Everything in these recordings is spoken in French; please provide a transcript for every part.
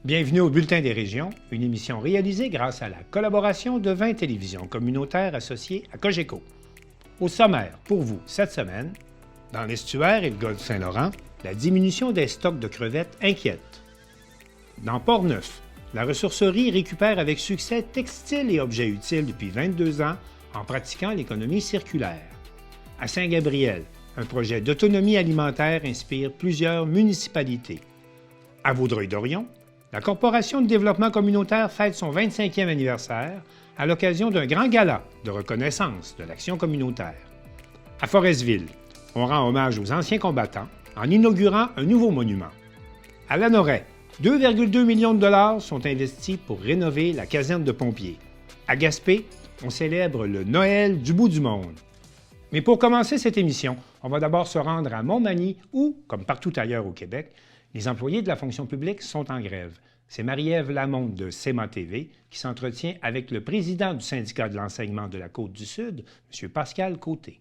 Bienvenue au Bulletin des régions, une émission réalisée grâce à la collaboration de 20 télévisions communautaires associées à Cogeco. Au sommaire, pour vous, cette semaine, dans l'estuaire et le golfe Saint-Laurent, la diminution des stocks de crevettes inquiète. Dans Port-Neuf, la ressourcerie récupère avec succès textiles et objets utiles depuis 22 ans en pratiquant l'économie circulaire. À Saint-Gabriel, un projet d'autonomie alimentaire inspire plusieurs municipalités. À Vaudreuil-Dorion, la Corporation de développement communautaire fête son 25e anniversaire à l'occasion d'un grand gala de reconnaissance de l'action communautaire. À Forestville, on rend hommage aux anciens combattants en inaugurant un nouveau monument. À Lanoraie, 2,2 millions de dollars sont investis pour rénover la caserne de pompiers. À Gaspé, on célèbre le Noël du bout du monde. Mais pour commencer cette émission, on va d'abord se rendre à Montmagny où, comme partout ailleurs au Québec, les employés de la fonction publique sont en grève. C'est Marie-Ève Lamonde de CEMA TV qui s'entretient avec le président du syndicat de l'enseignement de la Côte-du-Sud, M. Pascal Côté.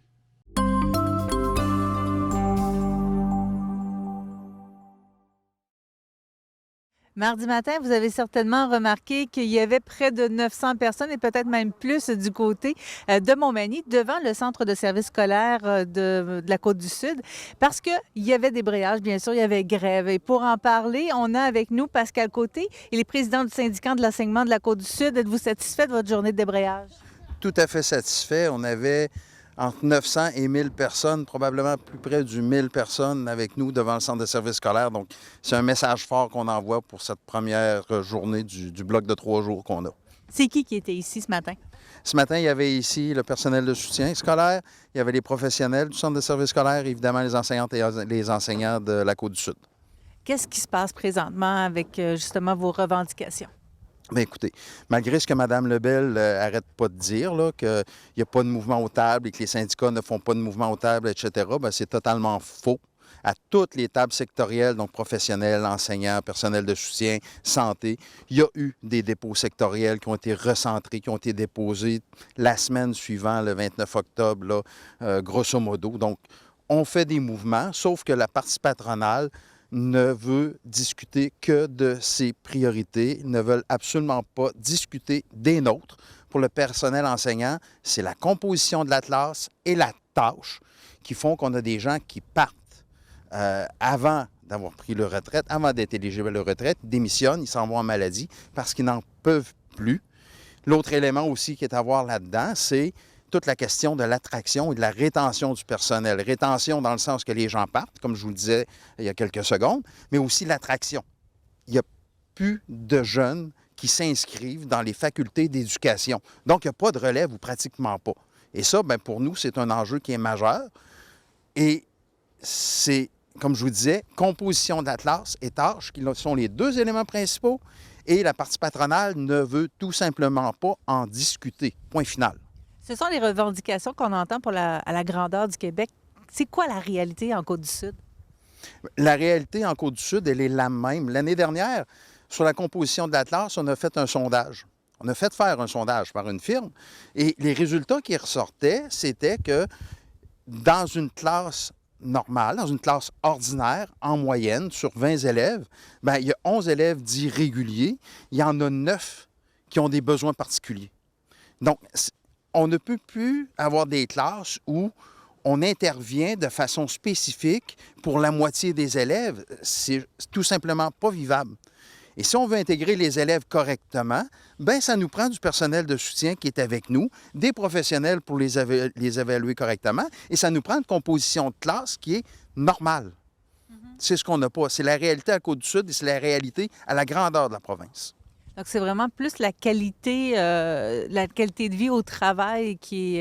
Mardi matin, vous avez certainement remarqué qu'il y avait près de 900 personnes et peut-être même plus du côté de Montmagny devant le centre de service scolaire de la Côte-du-Sud parce qu'il y avait des débrayage, bien sûr, il y avait grève. Et pour en parler, on a avec nous Pascal Côté, il est président du syndicat de l'enseignement de la Côte-du-Sud. Êtes-vous satisfait de votre journée de débrayage? Tout à fait satisfait. On avait entre 900 et 1000 personnes, probablement plus près du 1000 personnes avec nous devant le centre de service scolaire. Donc, c'est un message fort qu'on envoie pour cette première journée du bloc de 3 jours qu'on a. C'est qui était ici ce matin? Ce matin, il y avait ici le personnel de soutien scolaire, il y avait les professionnels du centre de service scolaire, évidemment les enseignantes et les enseignants de la Côte-du-Sud. Qu'est-ce qui se passe présentement avec justement vos revendications? Bien, écoutez, malgré ce que Mme Lebel n'arrête pas de dire, qu'il n'y a pas de mouvement aux tables et que les syndicats ne font pas de mouvement aux tables, etc., bien, c'est totalement faux. À toutes les tables sectorielles, donc professionnels, enseignants, personnel de soutien, santé, il y a eu des dépôts sectoriels qui ont été recentrés, qui ont été déposés la semaine suivante, le 29 octobre, grosso modo. Donc, on fait des mouvements, sauf que la partie patronale ne veut discuter que de ses priorités, ne veulent absolument pas discuter des nôtres. Pour le personnel enseignant, c'est la composition de la classe et la tâche qui font qu'on a des gens qui partent avant d'avoir pris leur retraite, avant d'être éligibles à leur retraite, démissionnent, ils s'en vont en maladie parce qu'ils n'en peuvent plus. L'autre élément aussi qui est à voir là-dedans, c'est toute la question de l'attraction et de la rétention du personnel. Rétention dans le sens que les gens partent, comme je vous le disais il y a quelques secondes, mais aussi l'attraction. Il n'y a plus de jeunes qui s'inscrivent dans les facultés d'éducation. Donc, il n'y a pas de relève ou pratiquement pas. Et ça, bien, pour nous, c'est un enjeu qui est majeur. Et c'est, comme je vous disais, composition de la classe et tâches qui sont les deux éléments principaux. Et la partie patronale ne veut tout simplement pas en discuter. Point final. Ce sont les revendications qu'on entend à la grandeur du Québec. C'est quoi la réalité en Côte-du-Sud? La réalité en Côte-du-Sud, elle est la même. L'année dernière, sur la composition de la classe, on a fait un sondage. On a fait faire un sondage par une firme et les résultats qui ressortaient, c'était que dans une classe normale, dans une classe ordinaire, en moyenne, sur 20 élèves, bien, il y a 11 élèves dits réguliers. Il y en a 9 qui ont des besoins particuliers. Donc, on ne peut plus avoir des classes où on intervient de façon spécifique pour la moitié des élèves. C'est tout simplement pas vivable. Et si on veut intégrer les élèves correctement, bien, ça nous prend du personnel de soutien qui est avec nous, des professionnels pour les évaluer correctement, et ça nous prend une composition de classe qui est normale. C'est ce qu'on n'a pas. C'est la réalité à Côte-du-Sud et c'est la réalité à la grandeur de la province. Donc, c'est vraiment plus la qualité de vie au travail qui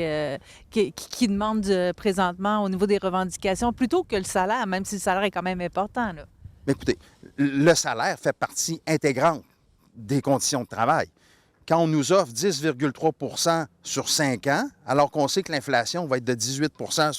demande présentement au niveau des revendications, plutôt que le salaire, même si le salaire est quand même important, là. Mais écoutez, le salaire fait partie intégrante des conditions de travail. Quand on nous offre 10,3 % sur 5 ans, alors qu'on sait que l'inflation va être de 18 %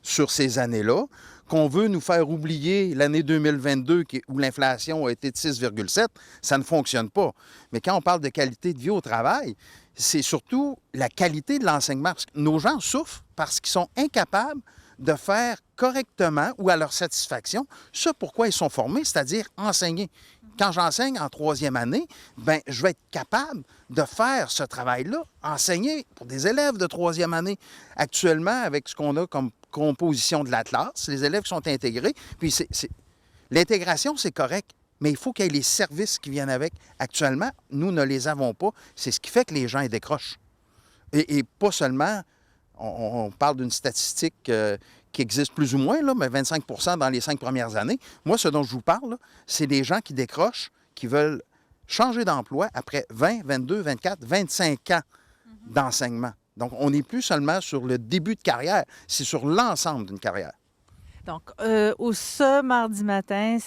sur ces années-là, qu'on veut nous faire oublier l'année 2022 où l'inflation a été de 6,7, ça ne fonctionne pas. Mais quand on parle de qualité de vie au travail, c'est surtout la qualité de l'enseignement. Parce que nos gens souffrent parce qu'ils sont incapables de faire correctement ou à leur satisfaction ce pourquoi ils sont formés, c'est-à-dire enseigner. quand j'enseigne en troisième année, bien, je vais être capable de faire ce travail-là, enseigner pour des élèves de troisième année. Actuellement, avec ce qu'on a comme composition de la classe, les élèves qui sont intégrés, puis l'intégration, c'est correct, mais il faut qu'il y ait les services qui viennent avec. Actuellement, nous ne les avons pas. C'est ce qui fait que les gens ils décrochent. Et pas seulement, on parle d'une statistique qui existe plus ou moins, là, mais 25 dans les 5 premières années. Moi, ce dont je vous parle, là, c'est des gens qui décrochent, qui veulent changer d'emploi après 20, 22, 24, 25 ans d'enseignement. Donc, on n'est plus seulement sur le début de carrière, c'est sur l'ensemble d'une carrière. Donc, ce mardi matin,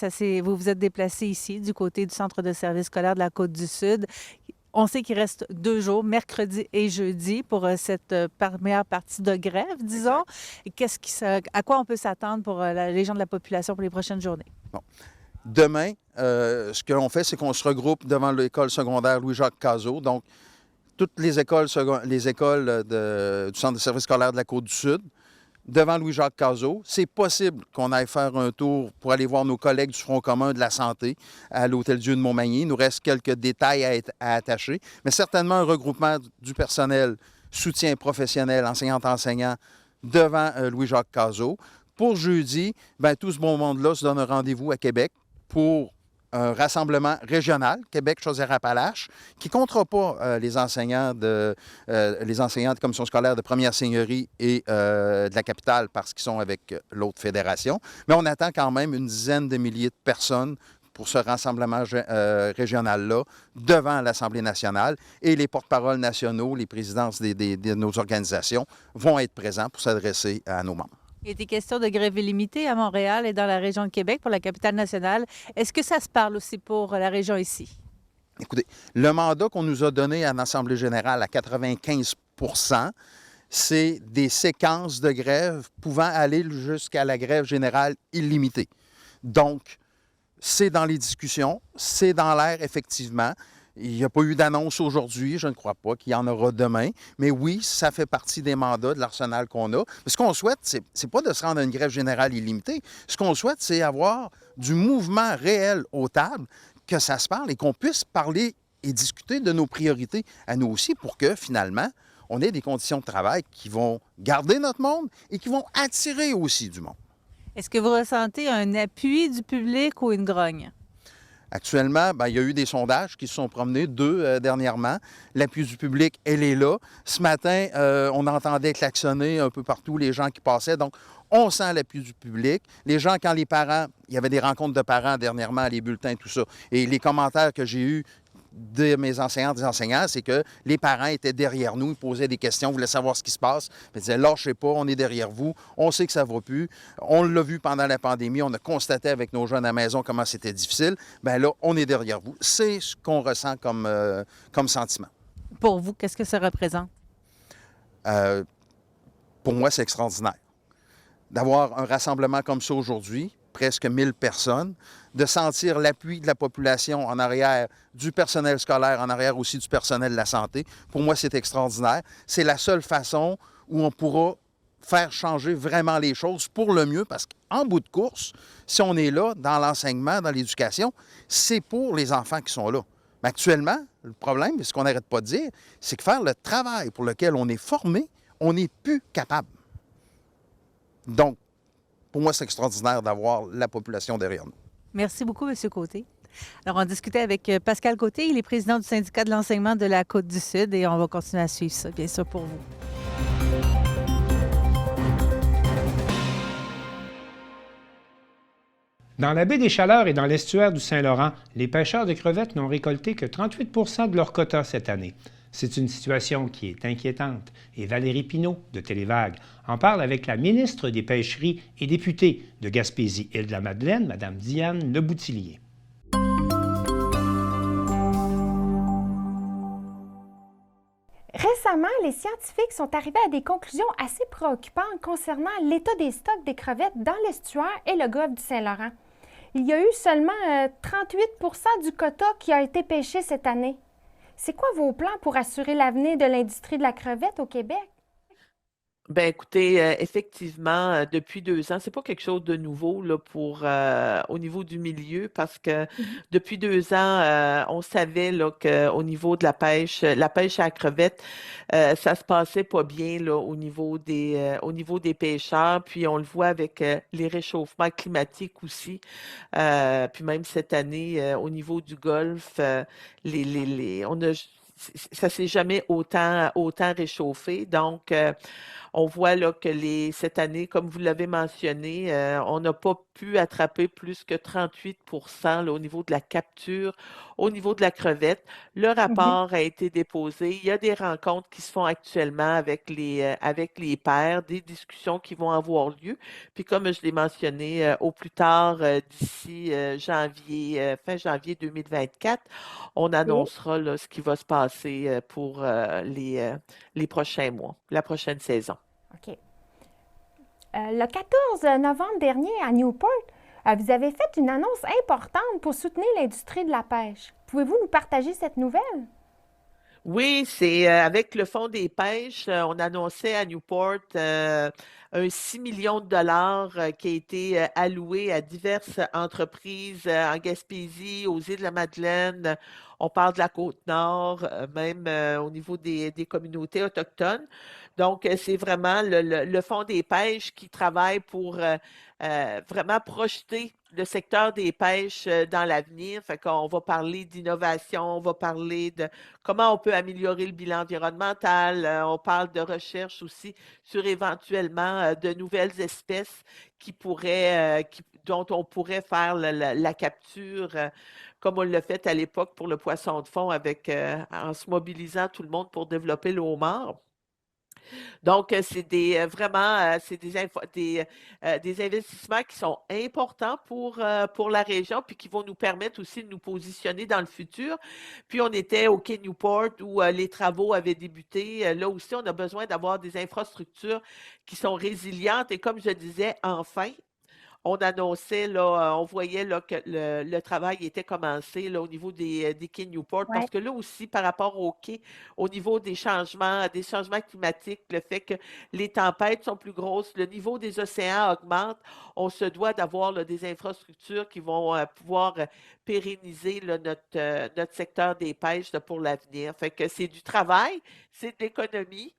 vous vous êtes déplacé ici, du côté du Centre de service scolaire de la Côte-du-Sud. On sait qu'il reste 2 jours, mercredi et jeudi, pour cette première partie de grève, disons. À quoi on peut s'attendre pour les gens de la population pour les prochaines journées? Bon. Demain, ce que l'on fait, c'est qu'on se regroupe devant l'école secondaire Louis-Jacques Cazot. Donc, toutes les écoles du Centre de service scolaire de la Côte-du-Sud, devant Louis-Jacques Cazot. C'est possible qu'on aille faire un tour pour aller voir nos collègues du Front commun de la santé à l'Hôtel-Dieu de Montmagny. Il nous reste quelques détails à attacher, mais certainement un regroupement du personnel soutien professionnel, enseignante-enseignant, devant Louis-Jacques Cazot. Pour jeudi, bien, tout ce bon monde-là se donne un rendez-vous à Québec pour un rassemblement régional, Québec-Chaudière-Appalaches, qui ne comptera pas les enseignants de commission scolaire de première seigneurie et de la capitale parce qu'ils sont avec l'autre fédération. Mais on attend quand même une dizaine de milliers de personnes pour ce rassemblement régional-là devant l'Assemblée nationale. Et les porte-paroles nationaux, les présidences de nos organisations vont être présents pour s'adresser à nos membres. Il était question de grève illimitée à Montréal et dans la région de Québec pour la capitale nationale. Est-ce que ça se parle aussi pour la région ici? Écoutez, le mandat qu'on nous a donné à l'Assemblée générale à 95 %, c'est des séquences de grève pouvant aller jusqu'à la grève générale illimitée. Donc, c'est dans les discussions, c'est dans l'air effectivement. Il n'y a pas eu d'annonce aujourd'hui, je ne crois pas qu'il y en aura demain. Mais oui, ça fait partie des mandats, de l'arsenal qu'on a. Mais ce qu'on souhaite, c'est pas de se rendre à une grève générale illimitée. Ce qu'on souhaite, c'est avoir du mouvement réel aux tables, que ça se parle et qu'on puisse parler et discuter de nos priorités à nous aussi pour que, finalement, on ait des conditions de travail qui vont garder notre monde et qui vont attirer aussi du monde. Est-ce que vous ressentez un appui du public ou une grogne? Actuellement, bien, il y a eu des sondages qui se sont promenés, 2 dernièrement. L'appui du public, elle est là. Ce matin, on entendait klaxonner un peu partout les gens qui passaient. Donc, on sent l'appui du public. Les gens, quand les parents, il y avait des rencontres de parents dernièrement, les bulletins, tout ça. Et les commentaires que j'ai eus de mes enseignantes et enseignants, c'est que les parents étaient derrière nous, ils posaient des questions, voulaient savoir ce qui se passe. Ils disaient, lâchez pas, on est derrière vous, on sait que ça ne va plus. On l'a vu pendant la pandémie, on a constaté avec nos jeunes à la maison comment c'était difficile. Bien là, on est derrière vous. C'est ce qu'on ressent comme sentiment. Pour vous, qu'est-ce que ça représente? Pour moi, c'est extraordinaire. D'avoir un rassemblement comme ça aujourd'hui, presque 1000 personnes, de sentir l'appui de la population en arrière, du personnel scolaire, en arrière aussi du personnel de la santé. Pour moi, c'est extraordinaire. C'est la seule façon où on pourra faire changer vraiment les choses pour le mieux, parce qu'en bout de course, si on est là dans l'enseignement, dans l'éducation, c'est pour les enfants qui sont là. Mais actuellement, le problème, ce qu'on n'arrête pas de dire, c'est que faire le travail pour lequel on est formé, on n'est plus capable. Donc, pour moi, c'est extraordinaire d'avoir la population derrière nous. Merci beaucoup, M. Côté. Alors, on discutait avec Pascal Côté, il est président du syndicat de l'enseignement de la Côte-du-Sud et on va continuer à suivre ça, bien sûr, pour vous. Dans la baie des Chaleurs et dans l'estuaire du Saint-Laurent, les pêcheurs de crevettes n'ont récolté que 38 % de leur quota cette année. C'est une situation qui est inquiétante et Valérie Pinault de Télévague en parle avec la ministre des Pêcheries et députée de Gaspésie-Île-de-la-Madeleine, Mme Diane Leboutillier. Récemment, les scientifiques sont arrivés à des conclusions assez préoccupantes concernant l'état des stocks des crevettes dans l'estuaire et le golfe du Saint-Laurent. Il y a eu seulement 38 % du quota qui a été pêché cette année. C'est quoi vos plans pour assurer l'avenir de l'industrie de la crevette au Québec? Ben écoutez, effectivement, depuis 2 ans, c'est pas quelque chose de nouveau là, au niveau du milieu parce que Mhm. depuis 2 ans, on savait là, qu'au niveau de la pêche à la crevette, ça se passait pas bien là, au niveau des pêcheurs. Puis on le voit avec les réchauffements climatiques aussi. Puis même cette année, au niveau du Golfe, ça s'est jamais autant réchauffé. Donc, on voit là que cette année, comme vous l'avez mentionné, on n'a pas pu attraper plus que 38 là, au niveau de la capture, au niveau de la crevette. Le Mhm. rapport a été déposé. Il y a des rencontres qui se font actuellement avec les pairs, des discussions qui vont avoir lieu. Puis comme je l'ai mentionné, au plus tard, d'ici fin janvier 2024, on OK. annoncera là, ce qui va se passer pour les prochains mois, la prochaine saison. OK. Le 14 novembre dernier, à Newport, vous avez fait une annonce importante pour soutenir l'industrie de la pêche. Pouvez-vous nous partager cette nouvelle? Oui, c'est avec le Fonds des pêches, on annonçait à Newport un 6 millions de dollars qui a été alloué à diverses entreprises en Gaspésie, aux îles de la Madeleine. On parle de la Côte-Nord, même au niveau des communautés autochtones. Donc, c'est vraiment le Fonds des pêches qui travaille pour vraiment projeter le secteur des pêches dans l'avenir. Fait qu'on va parler d'innovation, on va parler de comment on peut améliorer le bilan environnemental. On parle de recherche aussi sur éventuellement de nouvelles espèces dont on pourrait faire la capture, comme on l'a fait à l'époque pour le poisson de fond en se mobilisant tout le monde pour développer le homard. Donc, c'est des investissements qui sont importants pour la région, puis qui vont nous permettre aussi de nous positionner dans le futur. Puis, on était au Quai Newport où les travaux avaient débuté. Là aussi, on a besoin d'avoir des infrastructures qui sont résilientes. Et comme je disais, enfin, on annonçait, là, on voyait là, que le travail était commencé là, au niveau des quais Newport, Ouais. parce que là aussi, par rapport aux quais, au niveau des changements climatiques, le fait que les tempêtes sont plus grosses, le niveau des océans augmente, on se doit d'avoir là, des infrastructures qui vont pouvoir pérenniser là, notre secteur des pêches là, pour l'avenir. Fait que c'est du travail, c'est de l'économie.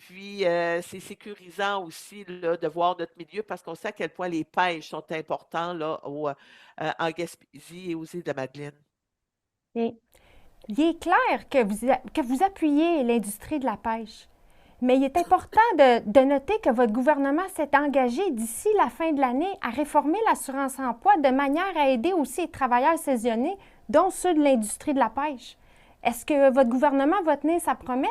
Puis, c'est sécurisant aussi là, de voir notre milieu parce qu'on sait à quel point les pêches sont importants là, en Gaspésie et aux îles de Madeleine. Et il est clair que vous appuyez l'industrie de la pêche, mais il est important de noter que votre gouvernement s'est engagé d'ici la fin de l'année à réformer l'assurance-emploi de manière à aider aussi les travailleurs saisonniers, dont ceux de l'industrie de la pêche. Est-ce que votre gouvernement va tenir sa promesse?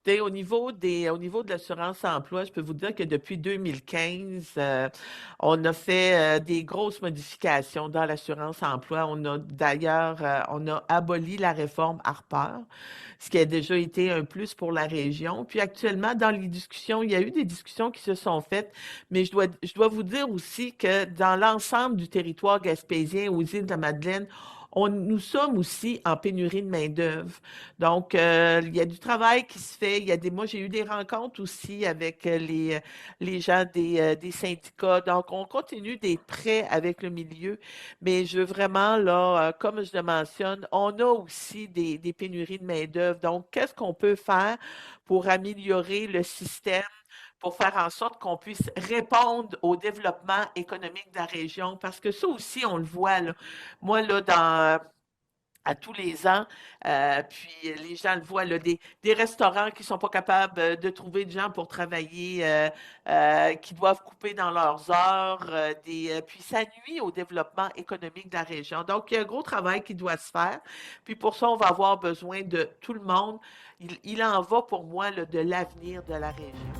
Écoutez, au niveau de l'assurance-emploi, je peux vous dire que depuis 2015, on a fait des grosses modifications dans l'assurance-emploi. On a aboli la réforme Harper, ce qui a déjà été un plus pour la région. Puis actuellement, dans les discussions, il y a eu des discussions qui se sont faites, mais je dois vous dire aussi que dans l'ensemble du territoire gaspésien, aux îles de la Madeleine, nous sommes aussi en pénurie de main-d'œuvre. Donc, il y a du travail qui se fait. Moi, j'ai eu des rencontres aussi avec les gens des syndicats. Donc, on continue d'être prêts avec le milieu. Mais je veux vraiment, là, comme je le mentionne, on a aussi des pénuries de main-d'œuvre. Donc, qu'est-ce qu'on peut faire pour améliorer le système? Pour faire en sorte qu'on puisse répondre au développement économique de la région. Parce que ça aussi, on le voit, là. Moi, là, à tous les ans. Puis les gens le voient, là, des restaurants qui ne sont pas capables de trouver des gens pour travailler, qui doivent couper dans leurs heures. Puis ça nuit au développement économique de la région. Donc, il y a un gros travail qui doit se faire. Puis pour ça, on va avoir besoin de tout le monde. Il en va pour moi là, de l'avenir de la région.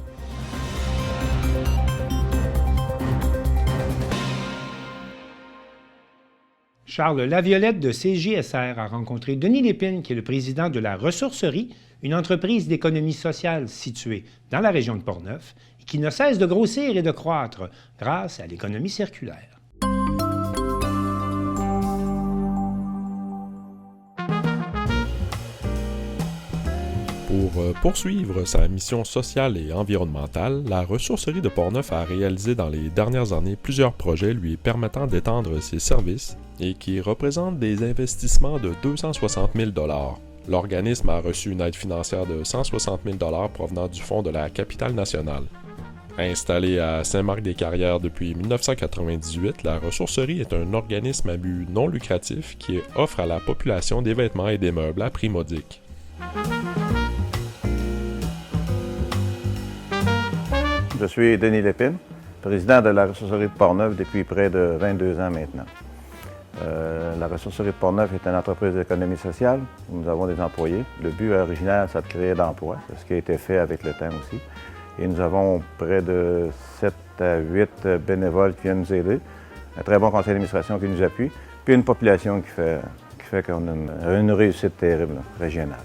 Charles Laviolette de CJSR a rencontré Denis Lépine, qui est le président de la Ressourcerie, une entreprise d'économie sociale située dans la région de Portneuf et qui ne cesse de grossir et de croître grâce à l'économie circulaire. Pour Pour poursuivre sa mission sociale et environnementale, la ressourcerie de Portneuf a réalisé dans les dernières années plusieurs projets lui permettant d'étendre ses services et qui représentent des investissements de 260 000 $. L'organisme a reçu une aide financière de 160 000 $ provenant du Fonds de la Capitale nationale. Installée à Saint-Marc-des-Carrières depuis 1998, la ressourcerie est un organisme à but non lucratif qui offre à la population des vêtements et des meubles à prix modique. Je suis Denis Lépine, président de la ressourcerie de Portneuf depuis près de 22 ans maintenant. La ressourcerie de Portneuf est une entreprise d'économie sociale. Nous avons des employés. Le but original, c'est de créer d'emplois. C'est ce qui a été fait avec le temps aussi. Et nous avons près de 7 à 8 bénévoles qui viennent nous aider, un très bon conseil d'administration qui nous appuie, puis une population qui fait qu'on a une réussite terrible, régionale.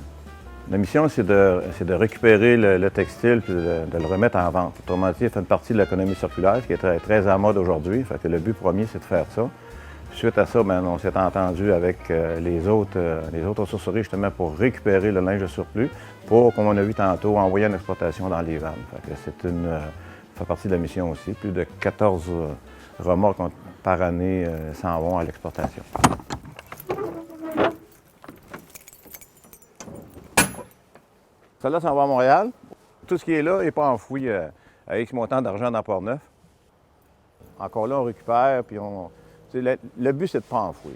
La mission, c'est de récupérer le textile et de le remettre en vente. Autrement dit, ça fait une partie de l'économie circulaire, qui est très, très en mode aujourd'hui. Fait que le but premier, c'est de faire ça. Suite à ça, on s'est entendu avec les autres ressourceries justement pour récupérer le linge de surplus pour, comme on a vu tantôt, envoyer en exploitation dans les vannes. Ça fait partie de la mission aussi. Plus de 14 remorques par année s'en vont à l'exportation. Celle-là s'en va à Montréal. Tout ce qui est là n'est pas enfoui à X montant d'argent dans Portneuf. Encore là, on récupère, puis le but, c'est de ne pas enfouir.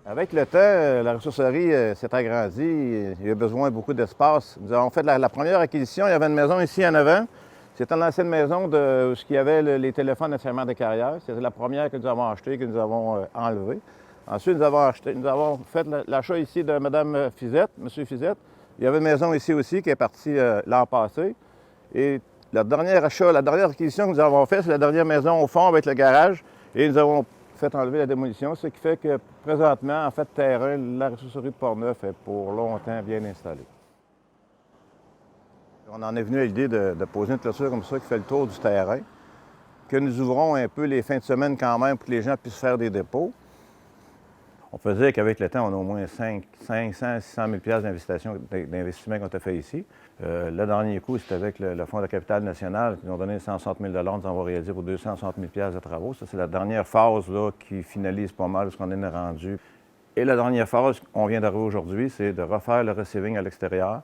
Avec le temps, la ressourcerie s'est agrandie. Il y a besoin de beaucoup d'espace. Nous avons fait la première acquisition. Il y avait une maison ici en avant. C'était l'ancienne maison où il y avait les téléphones de Saint-Marc-des-Carrières. C'était la première que nous avons achetée, que nous avons enlevée. Ensuite, nous avons fait l'achat ici de Mme Fizette, M. Fizette. Il y avait une maison ici aussi qui est partie l'an passé. Et la dernière acquisition que nous avons faite, c'est la dernière maison au fond avec le garage. Et nous avons fait enlever la démolition, ce qui fait que présentement, en fait, terrain, la ressourcerie de Portneuf est pour longtemps bien installée. On en est venu à l'idée de poser une clôture comme ça qui fait le tour du terrain, que nous ouvrons un peu les fins de semaine quand même pour que les gens puissent faire des dépôts. On peut dire qu'avec le temps, on a au moins 500 600 000 d'investissement qu'on a fait ici. Le dernier coup, c'était avec le Fonds de la Capitale nationale qui nous ont donné 160 000 $. Nous avons réalisé pour 260 000 de travaux. Ça, c'est la dernière phase là, qui finalise pas mal ce qu'on est rendu. Et la dernière phase qu'on vient d'arriver aujourd'hui, c'est de refaire le receiving à l'extérieur,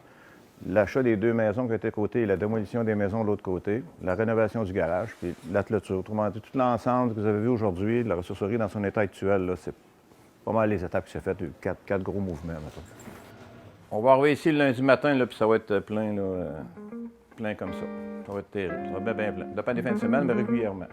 l'achat des 2 maisons qui étaient côté et la démolition des maisons de l'autre côté, la rénovation du garage, puis la clôture. Autrement dit, tout l'ensemble que vous avez vu aujourd'hui, la ressourcerie dans son état actuel, là, c'est pas mal les étapes qui s'est faites, 4 gros mouvements. Maintenant. On va arriver ici le lundi matin, là, puis ça va être plein, là, plein comme ça. Ça va être terrible, ça va être bien plein. Ça dépend des fins de semaine, mais régulièrement.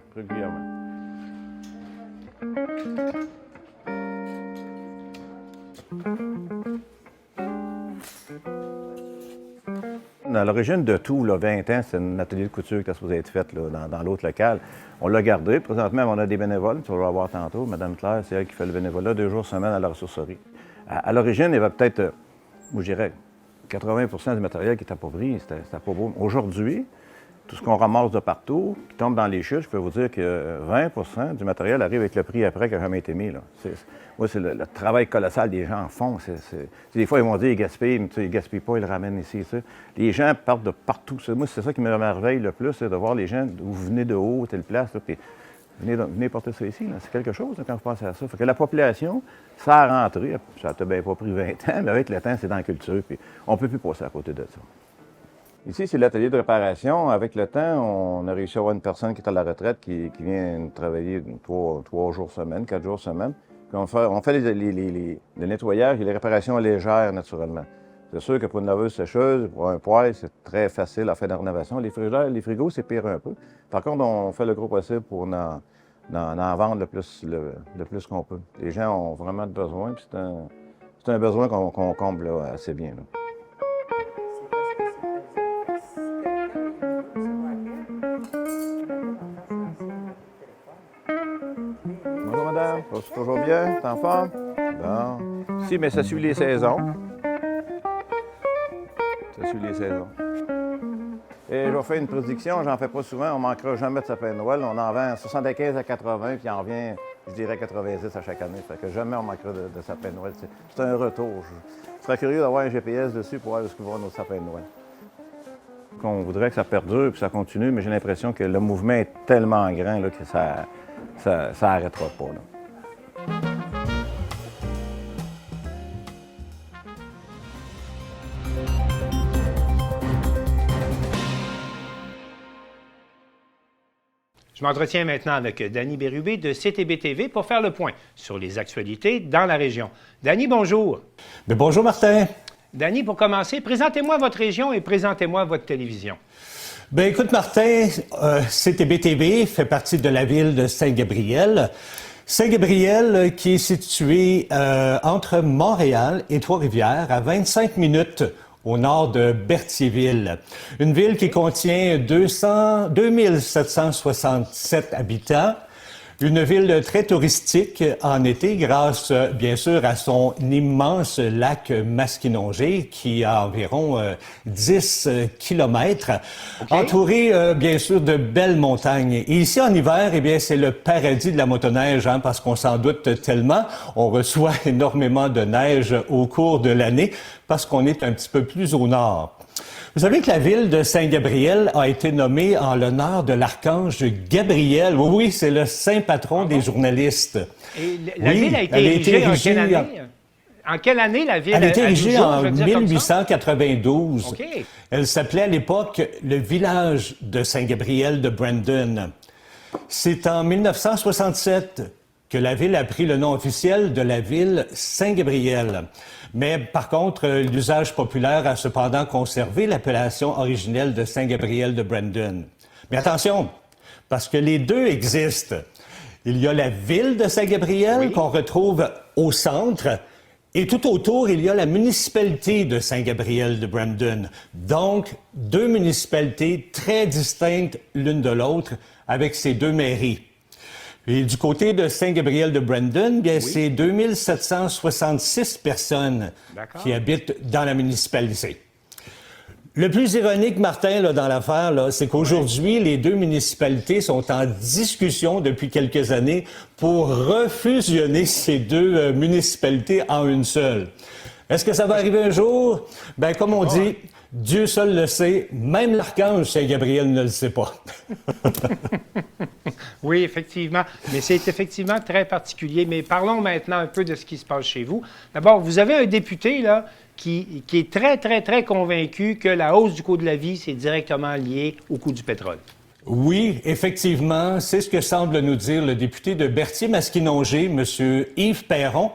À l'origine de tout, là, 20 ans, c'est un atelier de couture qui était supposé être fait là, dans l'autre local. On l'a gardé. Présentement, on a des bénévoles, tu vas le voir tantôt. Mme Claire, c'est elle qui fait le bénévolat 2 jours semaine à la ressourcerie. À l'origine, il y avait peut-être, moi je dirais, 80 du matériel qui était appauvri, c'était pas beau. Aujourd'hui, tout ce qu'on ramasse de partout, qui tombe dans les chutes, je peux vous dire que 20 du matériel arrive avec le prix après qui n'a jamais été mis. Là. Moi, c'est le travail colossal des gens font. Des fois, ils vont dire qu'ils gaspillent, mais ils ne gaspillent pas, ils le ramènent ici. T'sais. Les gens partent de partout. Moi, c'est ça qui me merveille le plus, c'est de voir les gens où vous venez de haut, telle place, là, puis venez porter ça ici. C'est quelque chose là, quand vous pensez à ça. Fait que la population, ça a rentré. Ça n'a bien pas pris 20 ans, mais avec le temps, c'est dans la culture. Puis on ne peut plus passer à côté de ça. Ici, c'est l'atelier de réparation. Avec le temps, on a réussi à avoir une personne qui est à la retraite qui vient travailler 3 jours semaine, 4 jours semaine. Puis on fait le nettoyage et les réparations légères, naturellement. C'est sûr que pour une laveuse sécheuse, pour un poêle, c'est très facile à faire de la rénovation. Les frigos, c'est pire un peu. Par contre, on fait le gros possible pour en vendre le plus qu'on peut. Les gens ont vraiment besoin, puis c'est un besoin qu'on comble là, assez bien. Là. Bonjour madame, c'est toujours bien? T'es en forme? Bon. Si, mais ça suit les saisons. Ça suit les saisons. Et je vais faire une prédiction, j'en fais pas souvent, on manquera jamais de sapin de Noël. On en vend 75 à 80, puis il en vient, je dirais, 90 à chaque année. Fait que jamais on manquera de sapin de Noël. C'est un retour. Je serais curieux d'avoir un GPS dessus pour voir où vont nos sapins de Noël. On voudrait que ça perdure puis ça continue, mais j'ai l'impression que le mouvement est tellement grand là, que ça n'arrêtera pas. Là. Je m'entretiens maintenant avec Danny Bérubé de CTB-TV pour faire le point sur les actualités dans la région. Danny, bonjour. Bien, bonjour, Martin. Danny, pour commencer, présentez-moi votre région et présentez-moi votre télévision. Bien, écoute, Martin, CTB-TV fait partie de la ville de Saint-Gabriel. Saint-Gabriel qui est situé entre Montréal et Trois-Rivières, à 25 minutes au nord de Berthierville. Une ville qui contient 2767 habitants. Une ville très touristique en été grâce, bien sûr, à son immense lac Masquinongé qui a environ 10 kilomètres, entouré, bien sûr, de belles montagnes. Et ici, en hiver, eh bien, c'est le paradis de la motoneige, hein, parce qu'on s'en doute tellement. On reçoit énormément de neige au cours de l'année parce qu'on est un petit peu plus au nord. Vous savez que la ville de Saint-Gabriel a été nommée en l'honneur de l'archange Gabriel. Oui, c'est le saint patron des journalistes. Et la ville a été érigée en quelle année? En quelle année la ville a été érigée en 1892. Okay. Elle s'appelait à l'époque le village de Saint-Gabriel de Brandon. C'est en 1967 que la ville a pris le nom officiel de la ville Saint-Gabriel. Mais par contre, l'usage populaire a cependant conservé l'appellation originelle de Saint-Gabriel de Brandon. Mais attention, parce que les deux existent. Il y a la ville de Saint-Gabriel qu'on retrouve au centre et tout autour, il y a la municipalité de Saint-Gabriel de Brandon. Donc, deux municipalités très distinctes l'une de l'autre avec ces deux mairies. Et du côté de Saint-Gabriel de Brandon, bien, c'est 2766 personnes qui habitent dans la municipalité. Le plus ironique, Martin, là, dans l'affaire, là, c'est qu'aujourd'hui, les deux municipalités sont en discussion depuis quelques années pour refusionner ces deux municipalités en une seule. Est-ce que ça va arriver un jour? Bien, comme on dit, Dieu seul le sait, même l'archange Saint-Gabriel ne le sait pas. Oui, effectivement. Mais c'est effectivement très particulier. Mais parlons maintenant un peu de ce qui se passe chez vous. D'abord, vous avez un député là, qui est très, très, très convaincu que la hausse du coût de la vie, c'est directement lié au coût du pétrole. Oui, effectivement, c'est ce que semble nous dire le député de Berthier-Masquinongé, M. Yves Perron,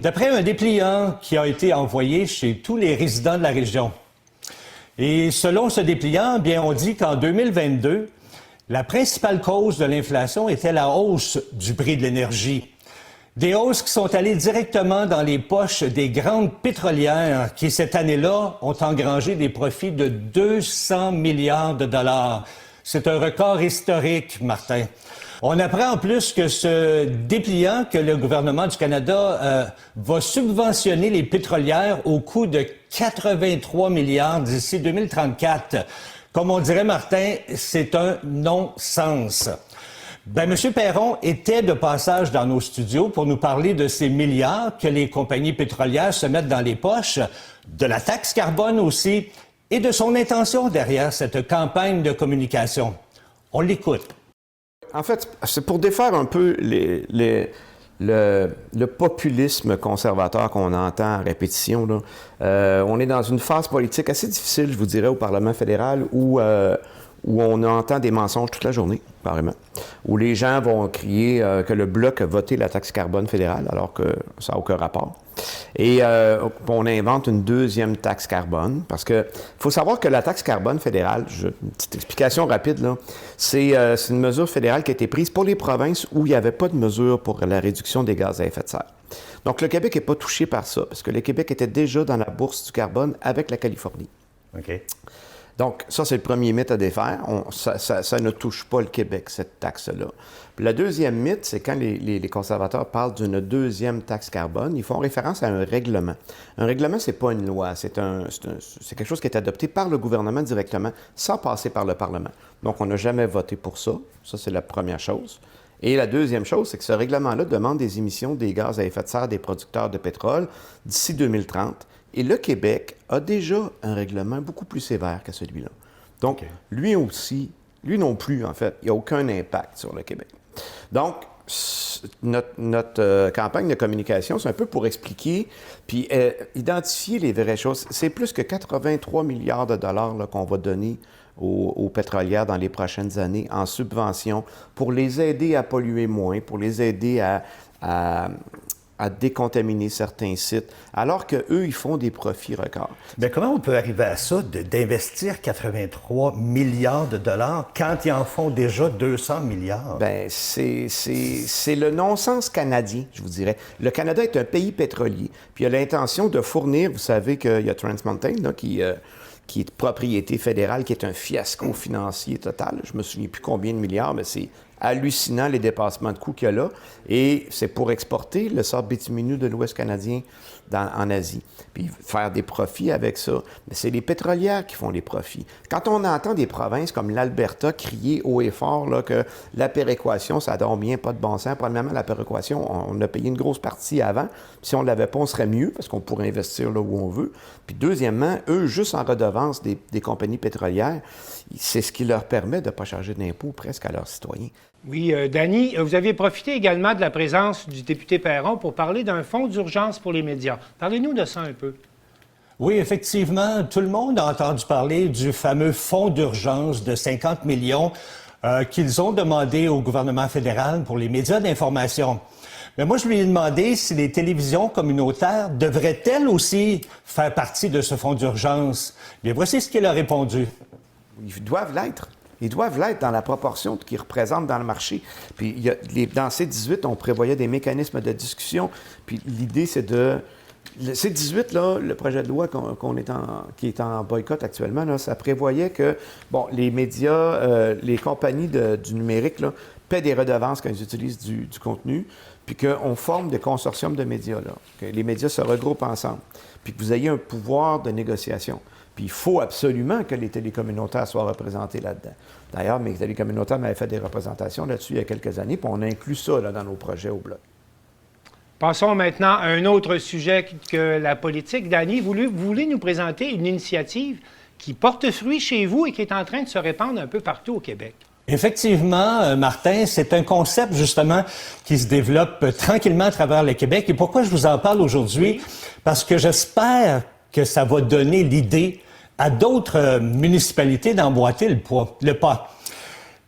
d'après un dépliant qui a été envoyé chez tous les résidents de la région. Et selon ce dépliant, bien, on dit qu'en 2022, la principale cause de l'inflation était la hausse du prix de l'énergie. Des hausses qui sont allées directement dans les poches des grandes pétrolières qui, cette année-là, ont engrangé des profits de 200 milliards de dollars. C'est un record historique, Martin. On apprend en plus que ce dépliant que le gouvernement du Canada va subventionner les pétrolières au coût de 83 milliards d'ici 2034. Comme on dirait, Martin, c'est un non-sens. Ben, M. Perron était de passage dans nos studios pour nous parler de ces milliards que les compagnies pétrolières se mettent dans les poches, de la taxe carbone aussi, et de son intention derrière cette campagne de communication. On l'écoute. En fait, c'est pour défaire un peu le populisme conservateur qu'on entend à répétition. Là. On est dans une phase politique assez difficile, je vous dirais, au Parlement fédéral où on entend des mensonges toute la journée, carrément, où les gens vont crier que le Bloc a voté la taxe carbone fédérale, alors que ça n'a aucun rapport. Et on invente une deuxième taxe carbone, parce que faut savoir que la taxe carbone fédérale, une petite explication rapide, là, c'est une mesure fédérale qui a été prise pour les provinces où il n'y avait pas de mesure pour la réduction des gaz à effet de serre. Donc le Québec n'est pas touché par ça, parce que le Québec était déjà dans la bourse du carbone avec la Californie. OK. Donc, ça, c'est le premier mythe à défaire. Ça ne touche pas le Québec, cette taxe-là. Puis le deuxième mythe, c'est quand les conservateurs parlent d'une deuxième taxe carbone, ils font référence à un règlement. Un règlement, c'est pas une loi, c'est quelque chose qui est adopté par le gouvernement directement, sans passer par le Parlement. Donc, on n'a jamais voté pour ça. Ça, c'est la première chose. Et la deuxième chose, c'est que ce règlement-là demande des émissions des gaz à effet de serre des producteurs de pétrole d'ici 2030. Et le Québec a déjà un règlement beaucoup plus sévère que celui-là. Donc, lui non plus, en fait, il n'y a aucun impact sur le Québec. Donc, notre campagne de communication, c'est un peu pour expliquer puis identifier les vraies choses. C'est plus que 83 milliards de dollars là, qu'on va donner aux pétrolières dans les prochaines années en subvention pour les aider à polluer moins, pour les aider à décontaminer certains sites, alors qu'eux, ils font des profits records. Mais comment on peut arriver à ça, d'investir 83 milliards de dollars quand ils en font déjà 200 milliards? Bien, c'est le non-sens canadien, je vous dirais. Le Canada est un pays pétrolier, puis il a l'intention de fournir, vous savez qu'il y a Trans Mountain, là, qui est de propriété fédérale, qui est un fiasco financier total. Je me souviens plus combien de milliards, mais c'est hallucinant les dépassements de coûts qu'il y a là. Et c'est pour exporter le sable bitumineux de l'Ouest canadien en Asie, puis faire des profits avec ça. Mais c'est les pétrolières qui font les profits. Quand on entend des provinces comme l'Alberta crier haut et fort là, que la péréquation, ça donne bien pas de bon sens. Premièrement, la péréquation, on a payé une grosse partie avant. Puis si on ne l'avait pas, on serait mieux parce qu'on pourrait investir là où on veut. Puis deuxièmement, eux, juste en redevance des compagnies pétrolières, c'est ce qui leur permet de ne pas charger d'impôts presque à leurs citoyens. Oui, Dany, vous avez profité également de la présence du député Perron pour parler d'un fonds d'urgence pour les médias. Parlez-nous de ça un peu. Oui, effectivement, tout le monde a entendu parler du fameux fonds d'urgence de 50 millions qu'ils ont demandé au gouvernement fédéral pour les médias d'information. Mais moi, je lui ai demandé si les télévisions communautaires devraient-elles aussi faire partie de ce fonds d'urgence. Bien, voici ce qu'il a répondu. Ils doivent l'être. Ils doivent l'être dans la proportion qu'ils représentent dans le marché. Puis dans C-18, on prévoyait des mécanismes de discussion. Puis l'idée, c'est de... Le C-18, là, le projet de loi qui est en boycott actuellement, là, ça prévoyait que les médias, les compagnies du numérique là, paient des redevances quand ils utilisent du contenu, puis qu'on forme des consortiums de médias, là, que les médias se regroupent ensemble, puis que vous ayez un pouvoir de négociation. Puis il faut absolument que les télécommunautaires soient représentés là-dedans. D'ailleurs, mes télécommunautaires m'avaient fait des représentations là-dessus il y a quelques années, puis on inclut ça là, dans nos projets au Bloc. Passons maintenant à un autre sujet que la politique. Dany, vous voulez nous présenter une initiative qui porte fruit chez vous et qui est en train de se répandre un peu partout au Québec. Effectivement, Martin, c'est un concept justement qui se développe tranquillement à travers le Québec. Et pourquoi je vous en parle aujourd'hui? Parce que j'espère que ça va donner l'idée à d'autres municipalités d'emboîter le pas.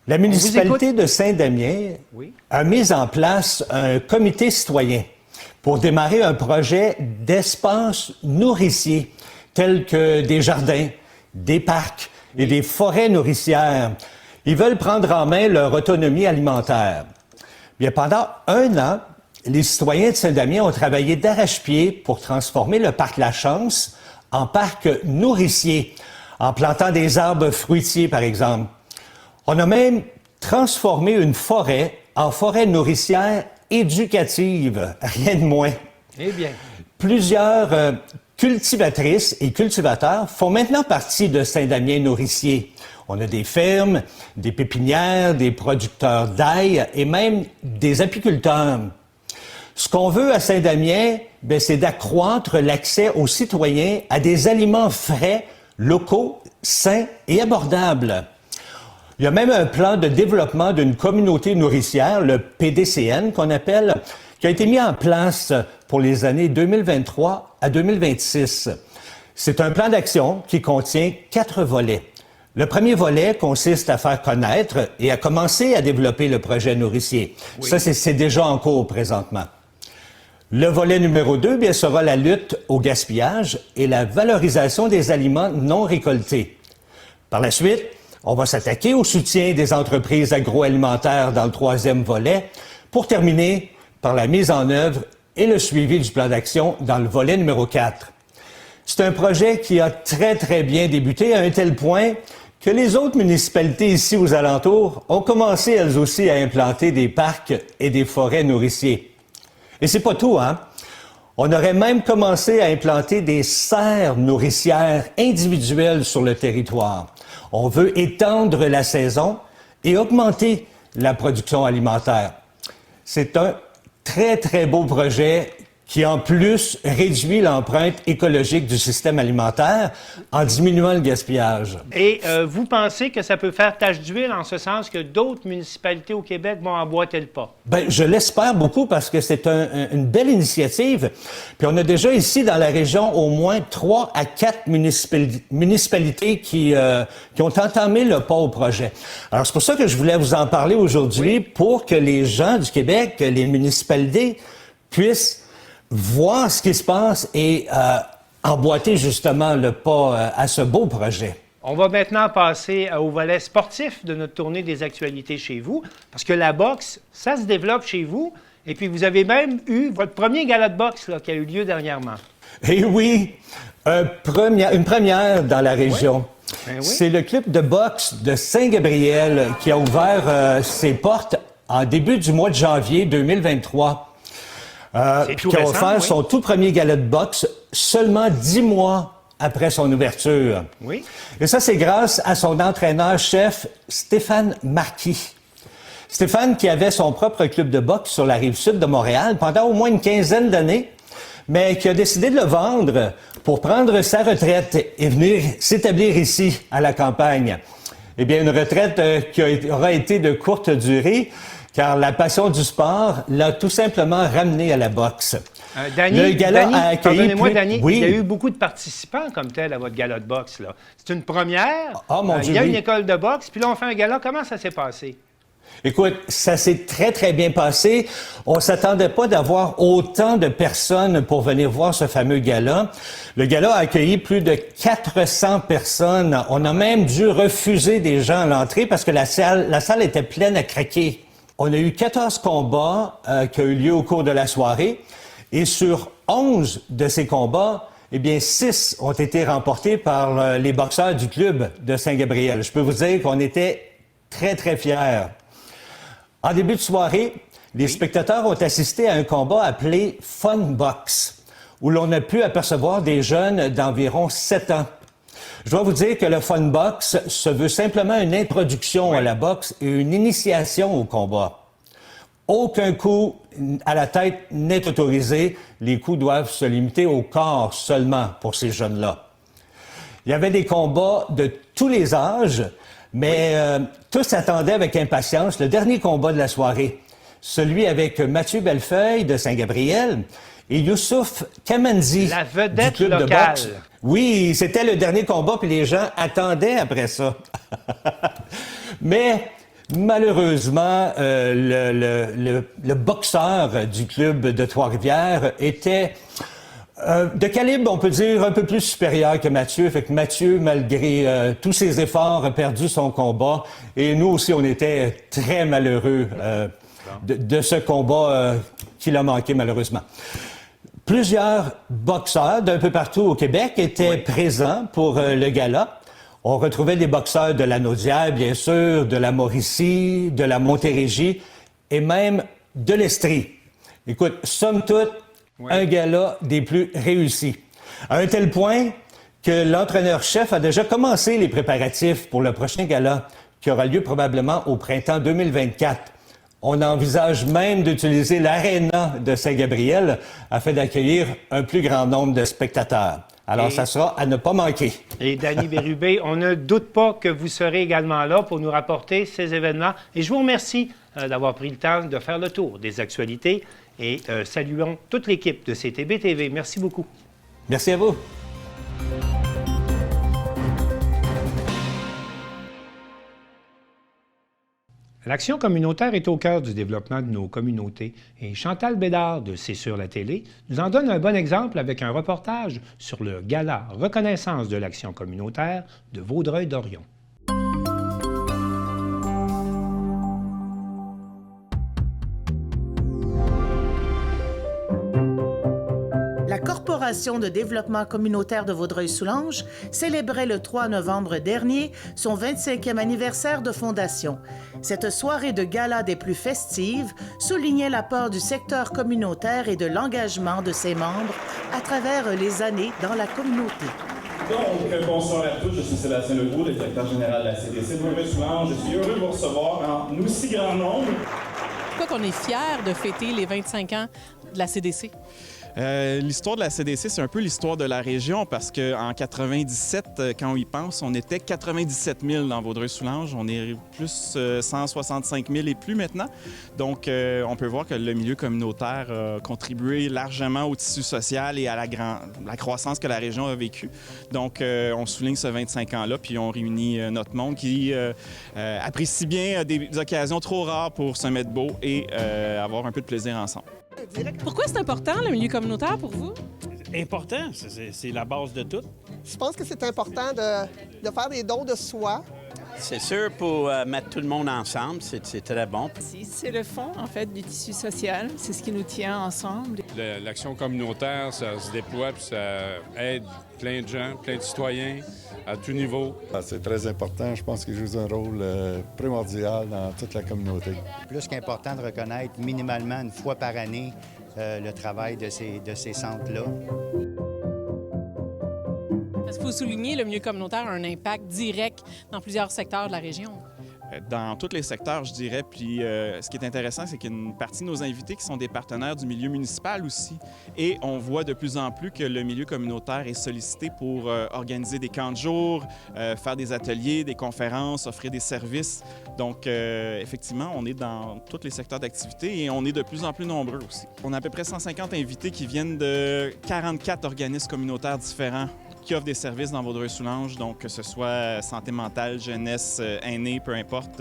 La municipalité de Saint-Damien a mis en place un comité citoyen pour démarrer un projet d'espace nourricier, tels que des jardins, des parcs et des forêts nourricières. Ils veulent prendre en main leur autonomie alimentaire. Bien, pendant 1 an, les citoyens de Saint-Damien ont travaillé d'arrache-pied pour transformer le parc La Chance en parc nourricier, en plantant des arbres fruitiers, par exemple. On a même transformé une forêt en forêt nourricière éducative, rien de moins. Eh bien. Plusieurs cultivatrices et cultivateurs font maintenant partie de Saint-Damien nourricier. On a des fermes, des pépinières, des producteurs d'ail et même des apiculteurs. Ce qu'on veut à Saint-Damien, c'est d'accroître l'accès aux citoyens à des aliments frais, locaux, sains et abordables. Il y a même un plan de développement d'une communauté nourricière, le PDCN qu'on appelle, qui a été mis en place pour les années 2023 à 2026. C'est un plan d'action qui contient 4 volets. Le premier volet consiste à faire connaître et à commencer à développer le projet nourricier. Oui. Ça, c'est déjà en cours présentement. Le volet numéro 2, bien, sera la lutte au gaspillage et la valorisation des aliments non récoltés. Par la suite, on va s'attaquer au soutien des entreprises agroalimentaires dans le 3e volet pour terminer par la mise en œuvre et le suivi du plan d'action dans le volet numéro 4. C'est un projet qui a très, très bien débuté à un tel point que les autres municipalités ici aux alentours ont commencé elles aussi à implanter des parcs et des forêts nourriciers. Et c'est pas tout, hein? On aurait même commencé à implanter des serres nourricières individuelles sur le territoire. On veut étendre la saison et augmenter la production alimentaire. C'est un très, très beau projet qui, en plus, réduit l'empreinte écologique du système alimentaire en diminuant le gaspillage. Et vous pensez que ça peut faire tache d'huile en ce sens que d'autres municipalités au Québec vont emboîter le pas? Bien, je l'espère beaucoup parce que c'est une belle initiative. Puis on a déjà ici dans la région au moins 3 à 4 municipalités qui ont entamé le pas au projet. Alors c'est pour ça que je voulais vous en parler aujourd'hui pour que les gens du Québec, que les municipalités puissent voir ce qui se passe et emboîter justement le pas à ce beau projet. On va maintenant passer au volet sportif de notre tournée des actualités chez vous, parce que la boxe, ça se développe chez vous, et puis vous avez même eu votre premier gala de boxe là, qui a eu lieu dernièrement. Eh oui, une première dans la région. Oui. Ben oui. C'est le club de boxe de Saint-Gabriel qui a ouvert ses portes en début du mois de janvier 2023. Qui a offert son tout premier gala de boxe seulement 10 mois après son ouverture. Oui. Et ça, c'est grâce à son entraîneur-chef, Stéphane Marquis. Stéphane qui avait son propre club de boxe sur la rive-sud de Montréal pendant au moins une quinzaine d'années, mais qui a décidé de le vendre pour prendre sa retraite et venir s'établir ici, à la campagne. Eh bien, une retraite qui aura été de courte durée, car la passion du sport l'a tout simplement ramené à la boxe. Pardonnez-moi, Danny, oui. Il y a eu beaucoup de participants comme tel à votre gala de boxe. Là. C'est une première. Oh, mon Dieu, il y a oui. une école de boxe, puis là, on fait un gala. Comment ça s'est passé? Écoute, ça s'est très, très bien passé. On s'attendait pas d'avoir autant de personnes pour venir voir ce fameux gala. Le gala a accueilli plus de 400 personnes. On a même dû refuser des gens à l'entrée parce que la salle était pleine à craquer. On a eu 14 combats qui ont eu lieu au cours de la soirée. Et sur 11 de ces combats, eh bien, 6 ont été remportés par les boxeurs du club de Saint-Gabriel. Je peux vous dire qu'on était très, très fiers. En début de soirée, les spectateurs ont assisté à un combat appelé Fun Box, où l'on a pu apercevoir des jeunes d'environ 7 ans. Je dois vous dire que le Fun Box se veut simplement une introduction à la boxe et une initiation au combat. Aucun coup à la tête n'est autorisé. Les coups doivent se limiter au corps seulement pour ces jeunes-là. Il y avait des combats de tous les âges, mais tous attendaient avec impatience le dernier combat de la soirée, celui avec Mathieu Bellefeuille de Saint-Gabriel et Youssouf Kamenzi la vedette du club locale. de boxe. Oui, c'était le dernier combat, puis les gens attendaient après ça. Mais malheureusement, le boxeur du club de Trois-Rivières était de calibre, on peut dire, un peu plus supérieur que Mathieu. Fait que Mathieu, malgré tous ses efforts, a perdu son combat. Et nous aussi, on était très malheureux de ce combat qu'il a manqué, malheureusement. Plusieurs boxeurs d'un peu partout au Québec étaient présents pour le gala. On retrouvait des boxeurs de la Naudière, bien sûr, de la Mauricie, de la Montérégie et même de l'Estrie. Écoute, somme toute, un gala des plus réussis. À un tel point que l'entraîneur-chef a déjà commencé les préparatifs pour le prochain gala qui aura lieu probablement au printemps 2024. On envisage même d'utiliser l'aréna de Saint-Gabriel afin d'accueillir un plus grand nombre de spectateurs. Alors, ça sera à ne pas manquer. Et Danny Bérubé, on ne doute pas que vous serez également là pour nous rapporter ces événements. Et je vous remercie d'avoir pris le temps de faire le tour des actualités et saluons toute l'équipe de CTB TV. Merci beaucoup. Merci à vous. L'action communautaire est au cœur du développement de nos communautés et Chantal Bédard de C'est sur la télé nous en donne un bon exemple avec un reportage sur le gala Reconnaissance de l'action communautaire de Vaudreuil-Dorion. La Corporation Corporation de développement communautaire de Vaudreuil-Soulanges célébrait le 3 novembre dernier son 25e anniversaire de fondation. Cette soirée de gala des plus festives soulignait l'apport du secteur communautaire et de l'engagement de ses membres à travers les années dans la communauté. Donc, bonsoir à tous, je suis Sébastien Legault, le directeur général de la CDC de Vaudreuil-Soulanges. Je suis heureux de vous recevoir en aussi grand nombre. Pourquoi qu'on est fiers de fêter les 25 ans de la CDC? L'histoire de la CDC, c'est un peu l'histoire de la région parce qu'en 97, quand on y pense, on était 97 000 dans Vaudreuil-Soulanges. On est plus 165 000 et plus maintenant. Donc, on peut voir que le milieu communautaire a contribué largement au tissu social et à la croissance que la région a vécue. Donc, on souligne ce 25 ans-là, puis on réunit notre monde qui apprécie bien des occasions trop rares pour se mettre beau et avoir un peu de plaisir ensemble. Pourquoi c'est important, le milieu communautaire, pour vous? Important, c'est la base de tout. Je pense que c'est important de faire des dons de soi. C'est sûr, pour mettre tout le monde ensemble, c'est très bon. C'est le fond, en fait, du tissu social. C'est ce qui nous tient ensemble. L'action communautaire, ça se déploie puis ça aide plein de gens, plein de citoyens à tout niveau. C'est très important. Je pense qu'il joue un rôle primordial dans toute la communauté. Plus qu'important de reconnaître minimalement une fois par année le travail de ces centres-là. Parce qu'il faut souligner, le milieu communautaire a un impact direct dans plusieurs secteurs de la région. Dans tous les secteurs, je dirais. Puis ce qui est intéressant, c'est qu'il y a une partie de nos invités qui sont des partenaires du milieu municipal aussi. Et on voit de plus en plus que le milieu communautaire est sollicité pour organiser des camps de jour, faire des ateliers, des conférences, offrir des services. Donc, effectivement, on est dans tous les secteurs d'activité et on est de plus en plus nombreux aussi. On a à peu près 150 invités qui viennent de 44 organismes communautaires différents qui offrent des services dans Vaudreuil-Soulanges, donc que ce soit santé mentale, jeunesse, aînés, peu importe,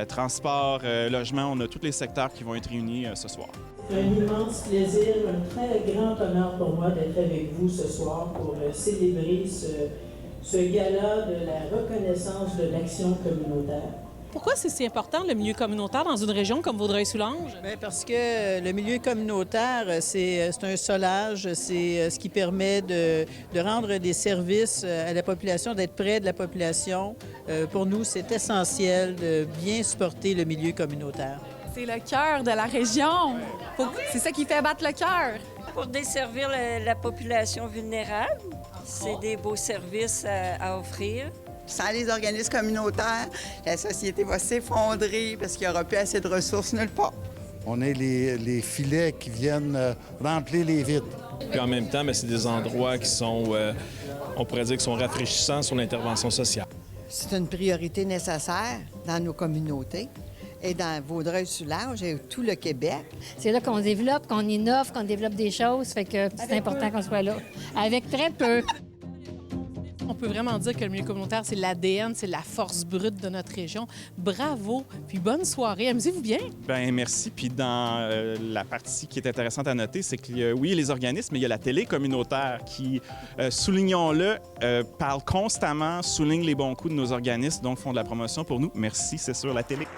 transport, logement, on a tous les secteurs qui vont être réunis ce soir. C'est un immense plaisir, un très grand honneur pour moi d'être avec vous ce soir pour célébrer ce gala de la reconnaissance de l'action communautaire. Pourquoi c'est si important, le milieu communautaire, dans une région comme Vaudreuil-Soulanges? Bien, parce que le milieu communautaire, c'est un solage, c'est ce qui permet de rendre des services à la population, d'être près de la population. Pour nous, c'est essentiel de bien supporter le milieu communautaire. C'est le cœur de la région. C'est ça qui fait battre le cœur. Pour desservir la population vulnérable, c'est des beaux services à offrir. Sans les organismes communautaires, la société va s'effondrer parce qu'il n'y aura plus assez de ressources nulle part. On est les filets qui viennent remplir les vides. Puis en même temps, c'est des endroits qui sont, on pourrait dire, qui sont rafraîchissants sur l'intervention sociale. C'est une priorité nécessaire dans nos communautés et dans Vaudreuil-Soulanges et tout le Québec. C'est là qu'on développe, qu'on innove, qu'on développe des choses, fait que c'est important qu'on soit là. Avec très peu. On peut vraiment dire que le milieu communautaire, c'est l'ADN, c'est la force brute de notre région. Bravo, puis bonne soirée. Amusez-vous bien? Bien, merci. Puis dans la partie qui est intéressante à noter, c'est qu'il y a, oui, les organismes, mais il y a la télé communautaire qui, soulignons-le, parle constamment, souligne les bons coups de nos organismes, donc font de la promotion pour nous. Merci, c'est sûr, la télé.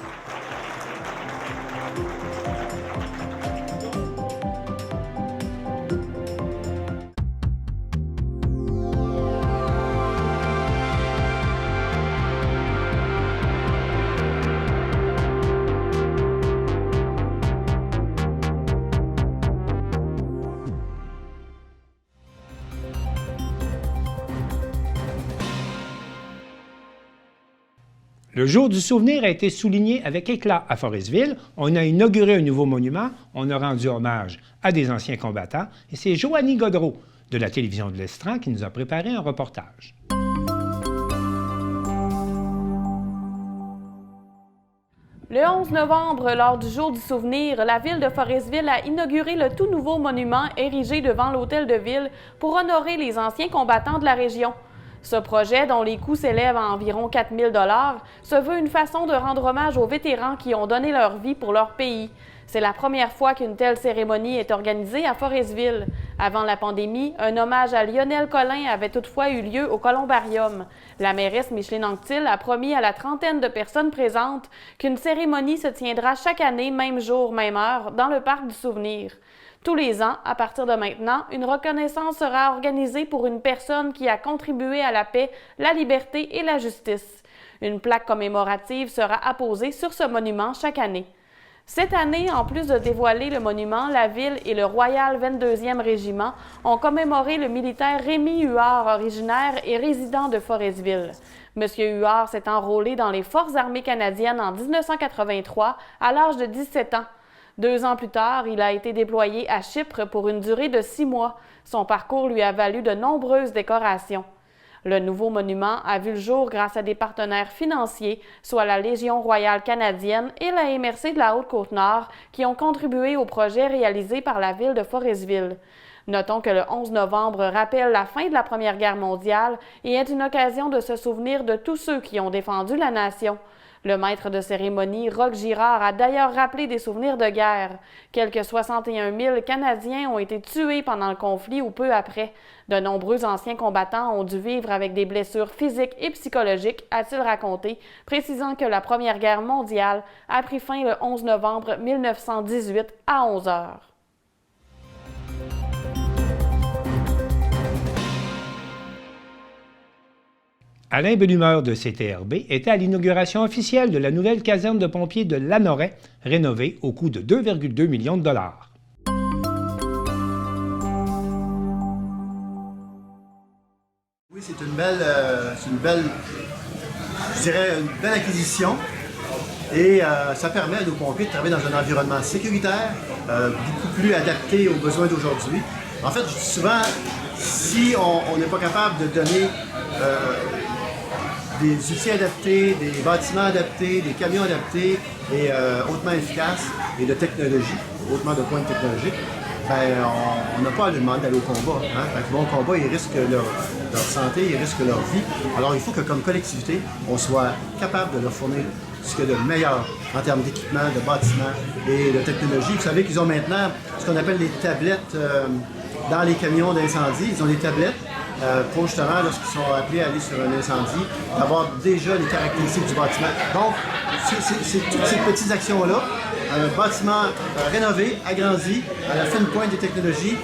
Le jour du souvenir a été souligné avec éclat à Forestville. On a inauguré un nouveau monument, on a rendu hommage à des anciens combattants et c'est Joanie Godreau de la télévision de l'Estran qui nous a préparé un reportage. Le 11 novembre, lors du Jour du souvenir, la ville de Forestville a inauguré le tout nouveau monument érigé devant l'hôtel de ville pour honorer les anciens combattants de la région. Ce projet, dont les coûts s'élèvent à environ 4 000 $, se veut une façon de rendre hommage aux vétérans qui ont donné leur vie pour leur pays. C'est la première fois qu'une telle cérémonie est organisée à Forestville. Avant la pandémie, un hommage à Lionel Collin avait toutefois eu lieu au Columbarium. La mairesse Micheline Anctil a promis à la trentaine de personnes présentes qu'une cérémonie se tiendra chaque année, même jour, même heure, dans le parc du souvenir. Tous les ans, à partir de maintenant, une reconnaissance sera organisée pour une personne qui a contribué à la paix, la liberté et la justice. Une plaque commémorative sera apposée sur ce monument chaque année. Cette année, en plus de dévoiler le monument, la Ville et le Royal 22e Régiment ont commémoré le militaire Rémi Huard, originaire et résident de Forestville. Monsieur Huard s'est enrôlé dans les Forces armées canadiennes en 1983 à l'âge de 17 ans. 2 ans plus tard, il a été déployé à Chypre pour une durée de 6 mois. Son parcours lui a valu de nombreuses décorations. Le nouveau monument a vu le jour grâce à des partenaires financiers, soit la Légion royale canadienne et la MRC de la Haute-Côte-Nord, qui ont contribué au projet réalisé par la Ville de Forestville. Notons que le 11 novembre rappelle la fin de la Première Guerre mondiale et est une occasion de se souvenir de tous ceux qui ont défendu la nation. Le maître de cérémonie, Roch Girard, a d'ailleurs rappelé des souvenirs de guerre. Quelques 61 000 Canadiens ont été tués pendant le conflit ou peu après. De nombreux anciens combattants ont dû vivre avec des blessures physiques et psychologiques, a-t-il raconté, précisant que la Première Guerre mondiale a pris fin le 11 novembre 1918 à 11 heures. Alain Belumeur de CTRB était à l'inauguration officielle de la nouvelle caserne de pompiers de Lanoret, rénovée au coût de 2,2 millions de dollars. Oui, c'est une belle, je dirais, une belle acquisition. Et ça permet à nos pompiers de travailler dans un environnement sécuritaire, beaucoup plus adapté aux besoins d'aujourd'hui. En fait, je dis souvent, si on n'est pas capable de donner des outils adaptés, des bâtiments adaptés, des camions adaptés et hautement efficaces et de technologie, hautement de pointe technologique, ben, on n'a pas à leur demander d'aller au combat. Hein? Quand ils vont au combat, ils risquent leur santé, ils risquent leur vie. Alors il faut que comme collectivité, on soit capable de leur fournir ce qu'il y a de meilleur en termes d'équipement, de bâtiments et de technologie. Vous savez qu'ils ont maintenant ce qu'on appelle les tablettes dans les camions d'incendie. Ils ont des tablettes pour justement, lorsqu'ils sont appelés à aller sur un incendie, d'avoir déjà les caractéristiques du bâtiment. Donc, c'est toutes ces petites actions-là. Un bâtiment rénové, agrandi, à la fine pointe des technologies,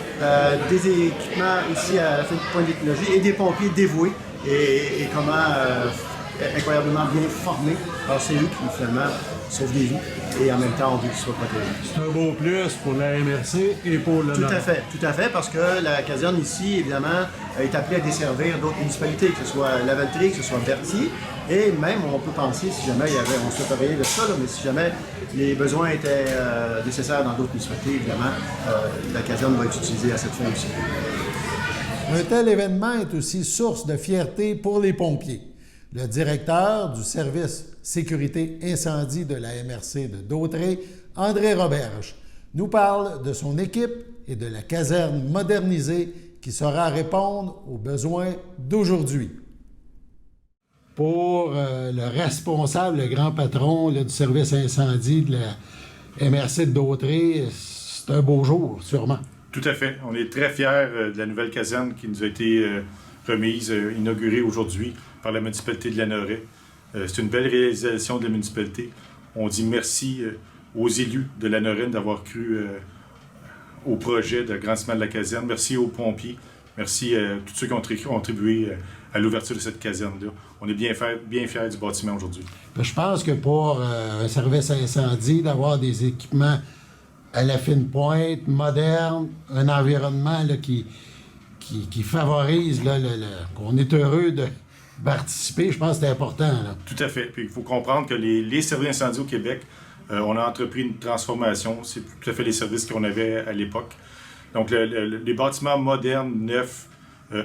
des équipements aussi à la fine pointe des technologies et des pompiers dévoués et comment incroyablement bien formés. Alors, c'est eux qui, finalement, sauvent des vies et en même temps, on veut qu'ils soient protégés. C'est un beau plus pour la MRC et pour le Tout à fait, parce que la caserne ici, évidemment, est appelée à desservir d'autres municipalités, que ce soit Lavaltrie, que ce soit Berthier, et même, on peut penser, si jamais il y avait, on se fait rien de ça, là, mais si jamais les besoins étaient nécessaires dans d'autres municipalités, évidemment, la caserne va être utilisée à cette fin aussi. Un tel événement est aussi source de fierté pour les pompiers. Le directeur du service sécurité incendie de la MRC de Dautrey, André Roberge, nous parle de son équipe et de la caserne modernisée qui saura répondre aux besoins d'aujourd'hui. Pour le responsable, le grand patron là, du service incendie de la MRC de Dautrey, c'est un beau jour, sûrement. Tout à fait. On est très fiers de la nouvelle caserne qui nous a été remise, inaugurée aujourd'hui par la municipalité de Lanoret. C'est une belle réalisation de la municipalité. On dit merci aux élus de Lanoret d'avoir cru au projet d'agrandissement de la caserne. Merci aux pompiers. Merci à tous ceux qui ont contribué à l'ouverture de cette caserne-là. On est bien fiers du bâtiment aujourd'hui. Je pense que pour un service incendie, d'avoir des équipements à la fine pointe, modernes, un environnement là, qui favorise, là, qu'on est heureux de participer, je pense que c'est important. Là. Tout à fait. Puis il faut comprendre que les services incendies au Québec, on a entrepris une transformation. C'est tout à fait les services qu'on avait à l'époque. Donc, les bâtiments modernes, neufs,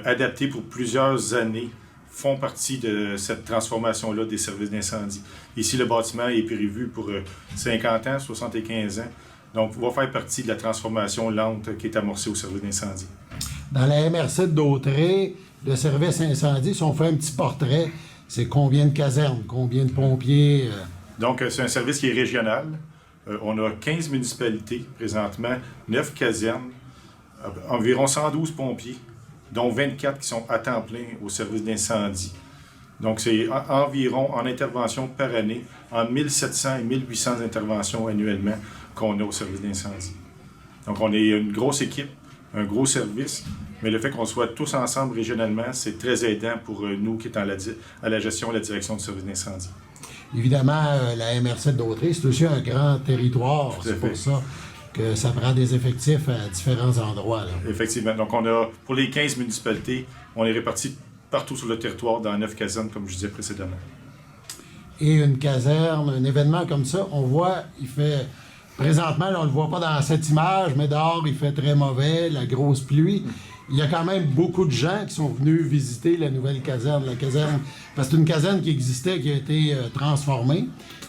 adaptés pour plusieurs années, font partie de cette transformation-là des services d'incendie. Ici, le bâtiment est prévu pour 50 ans, 75 ans. Donc, va faire partie de la transformation lente qui est amorcée au service d'incendie. Dans la MRC de Dautrey, le service incendie, si on fait un petit portrait, c'est combien de casernes, combien de pompiers? Donc, c'est un service qui est régional. On a 15 municipalités présentement, 9 casernes, environ 112 pompiers, dont 24 qui sont à temps plein au service d'incendie. Donc, c'est environ, en intervention par année, en 1700 et 1800 interventions annuellement qu'on a au service d'incendie. Donc, on est une grosse équipe, un gros service, mais le fait qu'on soit tous ensemble régionalement, c'est très aidant pour nous qui sommes à la gestion et la direction du service d'incendie. Évidemment, la MRC de Dautrey, c'est aussi un grand territoire. C'est pour ça que ça prend des effectifs à différents endroits. Là. Effectivement. Donc, pour les 15 municipalités, on est répartis partout sur le territoire dans 9 casernes, comme je disais précédemment. Et une caserne, un événement comme ça, on voit, il fait... Présentement, là, on ne le voit pas dans cette image, mais dehors, il fait très mauvais, la grosse pluie. Il y a quand même beaucoup de gens qui sont venus visiter la nouvelle caserne. La caserne, parce que c'est une caserne qui existait, qui a été transformée.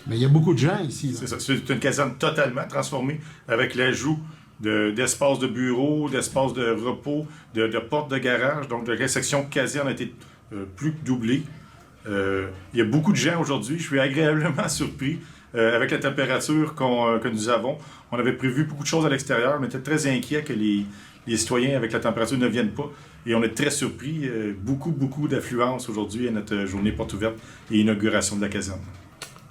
Mais il y a beaucoup de gens ici. Là. C'est ça. C'est une caserne totalement transformée avec l'ajout d'espaces de bureaux, d'espaces de repos, de portes de garage. Donc, la section caserne a été plus que doublée. Il y a beaucoup de gens aujourd'hui. Je suis agréablement surpris avec la température que nous avons. On avait prévu beaucoup de choses à l'extérieur, mais on était très inquiets que les citoyens, avec la température, ne viennent pas. Et on est très surpris. Beaucoup d'affluence aujourd'hui à notre journée porte ouverte et inauguration de la caserne.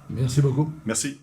Merci beaucoup. Merci.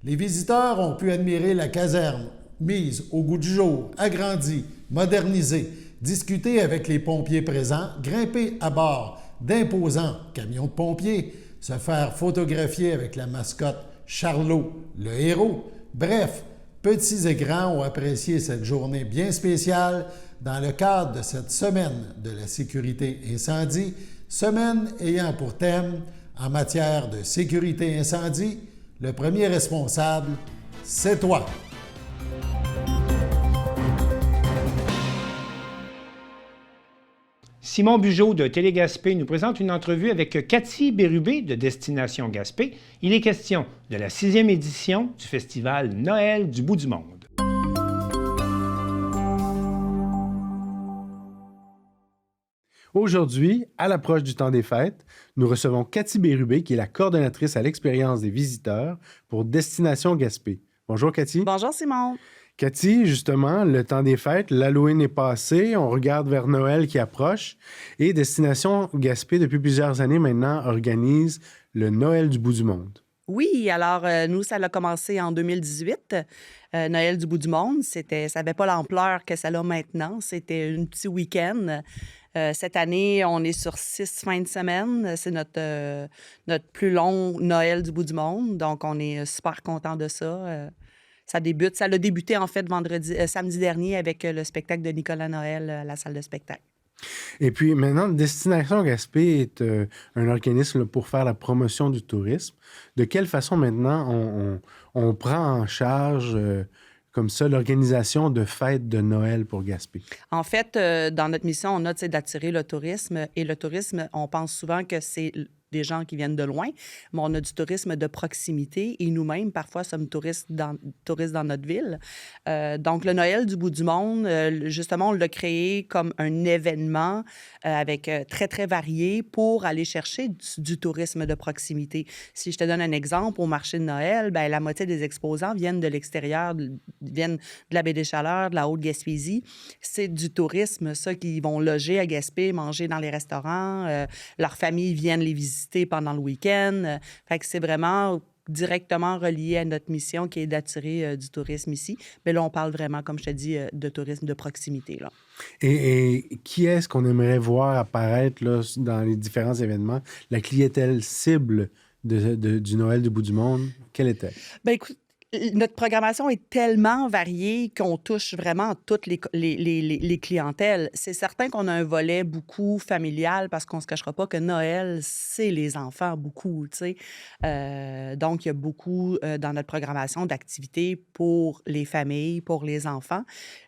Les visiteurs ont pu admirer la caserne, mise au goût du jour, agrandie, modernisée, discuter avec les pompiers présents, grimper à bord d'imposants camions de pompiers, se faire photographier avec la mascotte Charlot, le héros. Bref, petits et grands ont apprécié cette journée bien spéciale dans le cadre de cette semaine de la sécurité incendie, semaine ayant pour thème, en matière de sécurité incendie, le premier responsable, c'est toi. Simon Bugeaud de Télé-Gaspé nous présente une entrevue avec Cathy Bérubé de Destination Gaspé. Il est question de la 6e édition du festival Noël du bout du monde. Aujourd'hui, à l'approche du temps des fêtes, nous recevons Cathy Bérubé, qui est la coordonnatrice à l'expérience des visiteurs pour Destination Gaspé. Bonjour Cathy. Bonjour Simon. Cathy, justement, le temps des fêtes, l'Halloween est passé, on regarde vers Noël qui approche et Destination Gaspé, depuis plusieurs années maintenant, organise le Noël du bout du monde. Oui, alors nous, ça a commencé en 2018. Noël du bout du monde, ça n'avait pas l'ampleur que ça a maintenant. C'était un petit week-end. Cette année, on est sur 6 fins de semaine. C'est notre plus long Noël du bout du monde. Donc, on est super contents de ça. Ça a débuté, en fait, samedi dernier avec le spectacle de Nicolas Noël à la salle de spectacle. Et puis maintenant, Destination Gaspé est un organisme pour faire la promotion du tourisme. De quelle façon maintenant on prend en charge comme ça l'organisation de fêtes de Noël pour Gaspé? En fait, dans notre mission, on a d'attirer le tourisme. Et le tourisme, on pense souvent que c'est des gens qui viennent de loin, mais on a du tourisme de proximité et nous-mêmes, parfois, sommes touristes dans notre ville. Donc, le Noël du bout du monde, justement, on l'a créé comme un événement avec très, très varié pour aller chercher du tourisme de proximité. Si je te donne un exemple, au marché de Noël, bien, la moitié des exposants viennent de l'extérieur, viennent de la Baie-des-Chaleurs, de la Haute-Gaspésie. C'est du tourisme, ça, qui vont loger à Gaspé, manger dans les restaurants. Leurs familles viennent les visiter pendant le week-end. Fait que c'est vraiment directement relié à notre mission qui est d'attirer du tourisme ici. Mais là, on parle vraiment, comme je te dis, de tourisme de proximité. Là. Et qui est-ce qu'on aimerait voir apparaître là, dans les différents événements? La clientèle cible du Noël du bout du monde, quelle était? Bien, écoute, notre programmation est tellement variée qu'on touche vraiment toutes les clientèles. C'est certain qu'on a un volet beaucoup familial parce qu'on ne se cachera pas que Noël, c'est les enfants beaucoup, tu sais. Donc, il y a beaucoup dans notre programmation d'activités pour les familles, pour les enfants.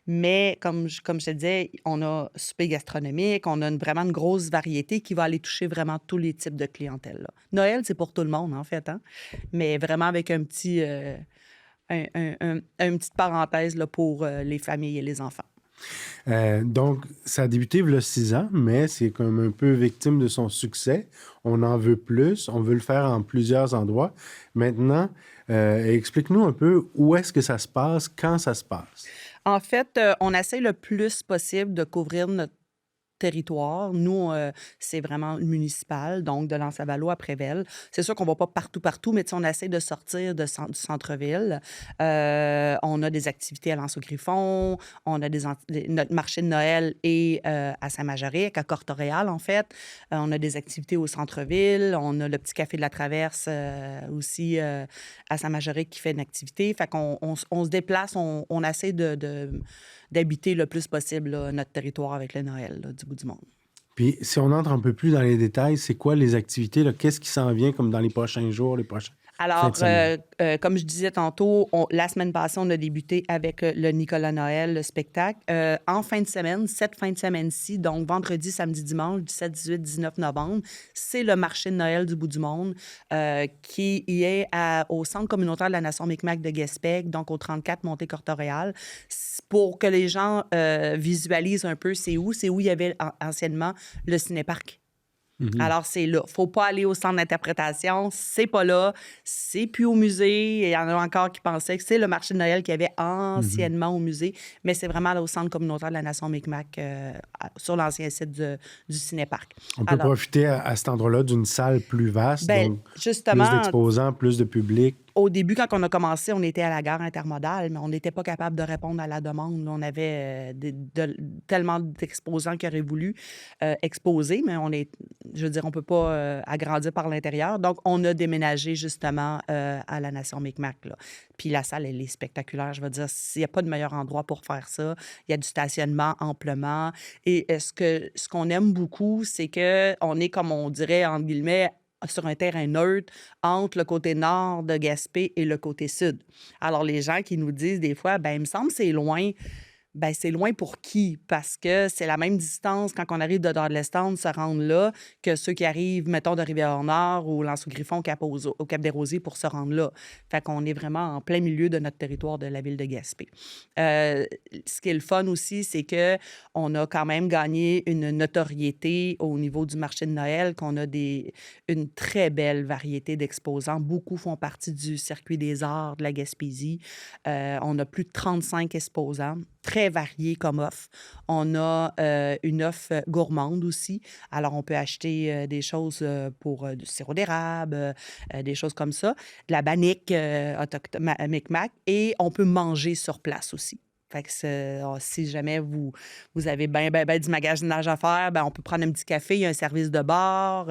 Mais comme je te disais, on a souper gastronomique, on a vraiment une grosse variété qui va aller toucher vraiment tous les types de clientèle. Là. Noël, c'est pour tout le monde, en fait, hein? Mais vraiment avec un petit... une petite parenthèse là, pour les familles et les enfants. Donc, ça a débuté il y a 6 ans, mais c'est comme un peu victime de son succès. On en veut plus, on veut le faire en plusieurs endroits. Maintenant, explique-nous un peu où est-ce que ça se passe, quand ça se passe. En fait, on essaie le plus possible de couvrir territoire. Nous, c'est vraiment municipal, donc de L'Anse-à-Valo à Prével. C'est sûr qu'on ne va pas partout, mais on essaie de sortir du centre-ville. On a des activités à l'Anse-au-Griffon, on a notre marché de Noël et à Saint-Majoric, à Cortoréal, en fait. On a des activités au centre-ville. On a le petit café de la Traverse aussi à Saint-Majoric qui fait une activité. Fait qu'on on se déplace, on essaie d'habiter le plus possible là, notre territoire avec le Noël là, du bout du monde. Puis, si on entre un peu plus dans les détails, c'est quoi les activités? Là? Qu'est-ce qui s'en vient comme dans les prochains jours, les prochains... Alors, comme je disais tantôt, la semaine passée, on a débuté avec le Nicolas Noël, le spectacle. En fin de semaine, cette fin de semaine-ci, donc vendredi, samedi, dimanche, 17, 18, 19 novembre, c'est le marché de Noël du bout du monde qui est au Centre communautaire de la Nation Micmac de Guespec, donc au 34 Montée-Cortoréal. Pour que les gens visualisent un peu c'est où il y avait anciennement le cinéparc. Mm-hmm. Alors, c'est là. Faut pas aller au centre d'interprétation. C'est pas là. C'est plus au musée. Il y en a encore qui pensaient que c'est le marché de Noël qu'il y avait anciennement au musée. Mais c'est vraiment là au centre communautaire de la Nation Micmac, sur l'ancien site du cinéparc. On peut profiter à cet endroit-là d'une salle plus vaste. Donc justement, plus d'exposants, plus de public. Au début, quand on a commencé, on était à la gare intermodale, mais on n'était pas capable de répondre à la demande. On avait tellement d'exposants qui auraient voulu exposer, mais on ne peut pas agrandir par l'intérieur. Donc, on a déménagé justement à la Nation Micmac. Là. Puis la salle, elle est spectaculaire. Je veux dire, il n'y a pas de meilleur endroit pour faire ça. Il y a du stationnement amplement. Et ce qu'on aime beaucoup, c'est qu'on est, comme on dirait, entre guillemets, sur un terrain neutre entre le côté nord de Gaspé et le côté sud. Alors, les gens qui nous disent des fois, il me semble que c'est loin. C'est loin pour qui? Parce que c'est la même distance quand on arrive de Dorlestown se rendre là que ceux qui arrivent, mettons, de Rivière-Nord ou L'Anse-au-Griffon au Cap-des-Rosiers pour se rendre là. Fait qu'on est vraiment en plein milieu de notre territoire de la ville de Gaspé. Ce qui est le fun aussi, c'est qu'on a quand même gagné une notoriété au niveau du marché de Noël, qu'on a une très belle variété d'exposants. Beaucoup font partie du circuit des arts de la Gaspésie. On a plus de 35 exposants. Très varié comme offre. On a une offre gourmande aussi. Alors, on peut acheter des choses pour du sirop d'érable, des choses comme ça, de la bannique Micmac, et on peut manger sur place aussi. Fait que si jamais vous avez ben du magasinage à faire, on peut prendre un petit café, il y a un service de bar,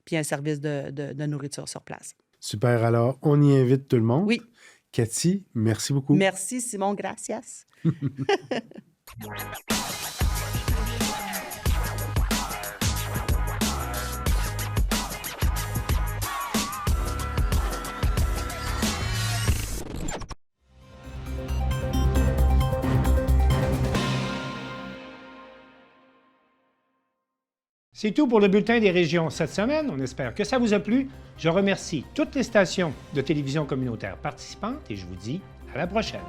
puis un service de nourriture sur place. Super. Alors, on y invite tout le monde. Oui. Cathy, merci beaucoup. Merci, Simon. Gracias. C'est tout pour le Bulletin des régions cette semaine. On espère que ça vous a plu. Je remercie toutes les stations de télévision communautaire participantes et je vous dis à la prochaine.